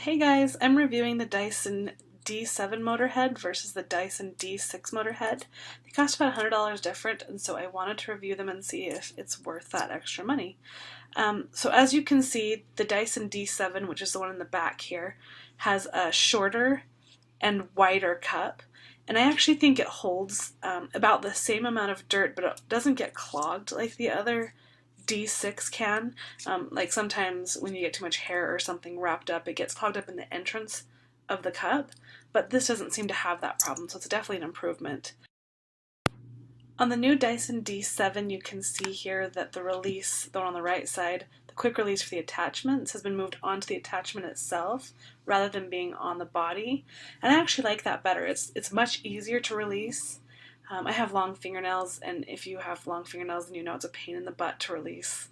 Hey guys, I'm reviewing the Dyson D7 motor head versus the Dyson D6 motor head. They cost about $100 different, and so I wanted to review them and see if it's worth that extra money. So as you can see, the Dyson D7, which is the one in the back here, has a shorter and wider cup, and I actually think it holds about the same amount of dirt, but it doesn't get clogged like the other D6 can. Like sometimes when you get too much hair or something wrapped up, it gets clogged up in the entrance of the cup, but this doesn't seem to have that problem, so it's definitely an improvement. On the new Dyson D7, you can see here that the release, the one on the right side, the quick release for the attachments has been moved onto the attachment itself rather than being on the body, and I actually like that better. It's much easier to release. I have long fingernails, and if you have long fingernails, then you know it's a pain in the butt to release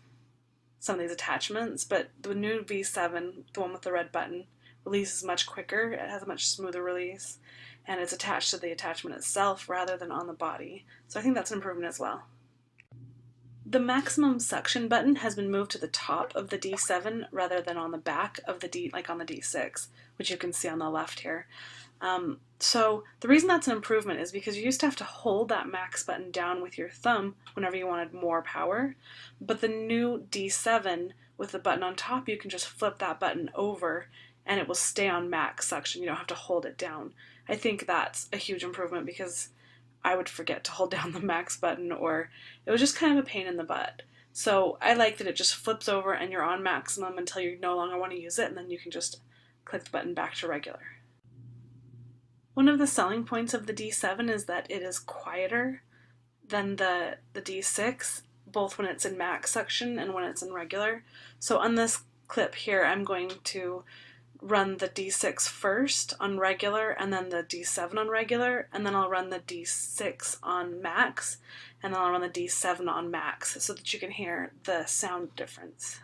some of these attachments, but the new V7, the one with the red button, releases much quicker. It has a much smoother release, and it's attached to the attachment itself rather than on the body, so I think that's an improvement as well. The maximum suction button has been moved to the top of the D7 rather than on the back of the like on the D6, which you can see on the left here. So the reason that's an improvement is because you used to have to hold that max button down with your thumb whenever you wanted more power, but the new D7 with the button on top, you can just flip that button over and it will stay on max suction. You don't have to hold it down. I think that's a huge improvement because I would forget to hold down the max button, or it was just kind of a pain in the butt. So I like that it just flips over and you're on maximum until you no longer want to use it, and then you can just click the button back to regular. One of the selling points of the D7 is that it is quieter than the D6, both when it's in max suction and when it's in regular. So on this clip here, I'm going to run the D6 first on regular, and then the D7 on regular, and then I'll run the D6 on max, and then I'll run the D7 on max so that you can hear the sound difference.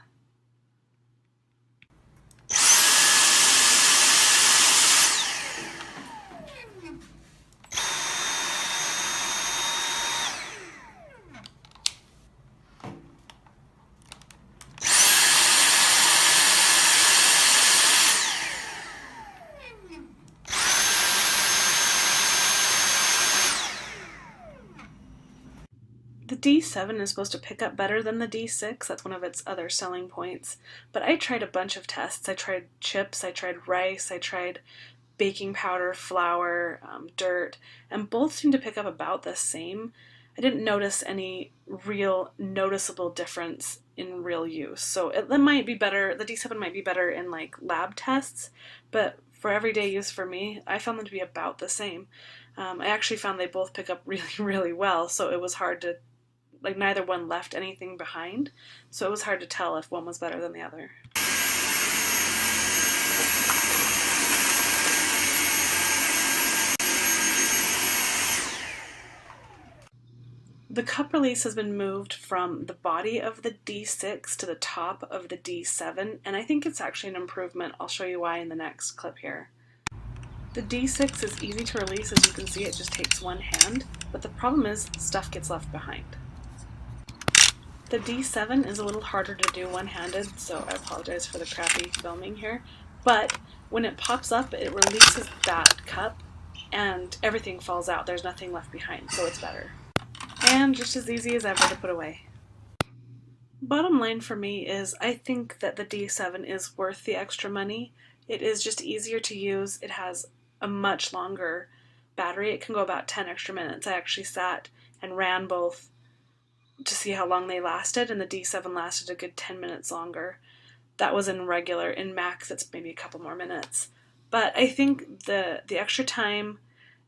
The D7 is supposed to pick up better than the D6, that's one of its other selling points, but I tried a bunch of tests. I tried chips, I tried rice, I tried baking powder, flour, dirt, and both seemed to pick up about the same. I didn't notice any real noticeable difference in real use, so it might be better, the D7 might be better in like lab tests, but for everyday use for me, I found them to be about the same. I actually found they both pick up really well, so it was hard to, like, neither one left anything behind, so it was hard to tell if one was better than the other. The cup release has been moved from the body of the D6 to the top of the D7, and I think it's actually an improvement. I'll show you why in the next clip here. The D6 is easy to release, as you can see, it just takes one hand, but the problem is stuff gets left behind. The D7 is a little harder to do one-handed, so I apologize for the crappy filming here, but when it pops up, it releases that cup and everything falls out. There's nothing left behind, so it's better. And just as easy as ever to put away. Bottom line for me is I think that the D7 is worth the extra money. It is just easier to use. It has a much longer battery. It can go about 10 extra minutes. I actually sat and ran both to see how long they lasted, and the D7 lasted a good 10 minutes longer. That was in regular. In max, it's maybe a couple more minutes. But I think the extra time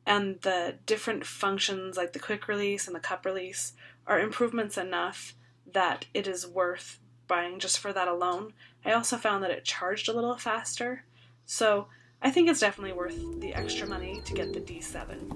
and the different functions like the quick release and the cup release are improvements enough that it is worth buying just for that alone. I also found that it charged a little faster, so I think it's definitely worth the extra money to get the D7.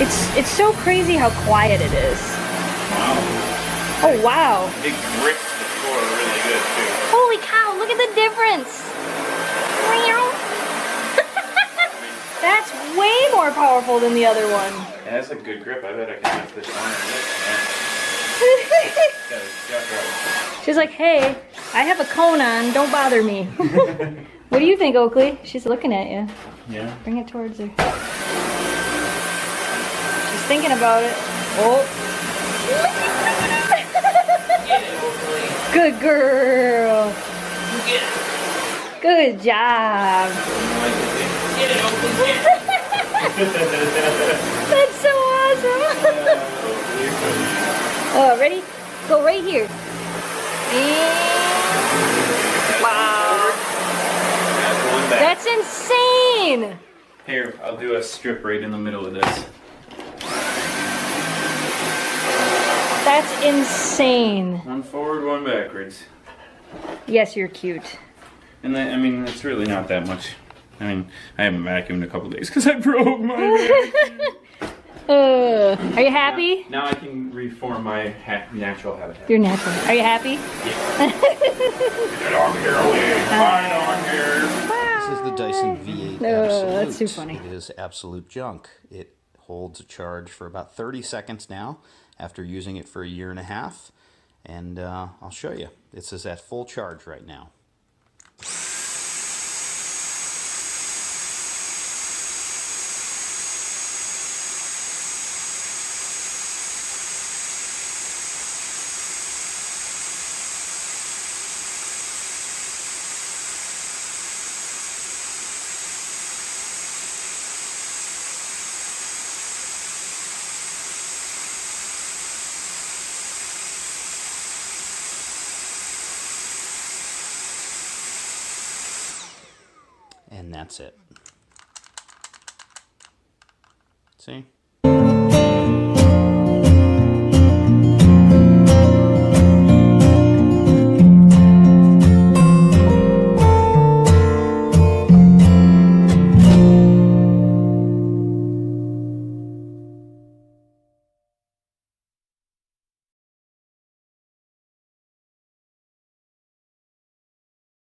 It's so crazy how quiet it is. Wow. Oh wow. It grips the floor really good too. Holy cow, look at the difference. That's way more powerful than the other one. Yeah, that's a good grip. I bet I can lift this on and lift. She's like, hey, I have a cone on, don't bother me. What do you think, Oakley? She's looking at you. Yeah. Bring it towards her. She's thinking about it. Oh. Good girl. Good job. That's so awesome. Oh, ready? Go right here. Wow. That's insane. Here, I'll do a strip right in the middle of this. That's insane. One forward, one backwards. Yes, you're cute. And then, I mean, it's really not that much. I mean, I haven't vacuumed in a couple days because I broke my Are you happy? Now I can reform my natural habitat. You're natural. Are you happy? Get on here, Get on here. This is the Dyson V8 Oh, Absolute. that's too funny. It is absolute junk. It holds a charge for about 30 seconds now after using it for a year and a half. And I'll show you. This is at full charge right now. And that's it. See?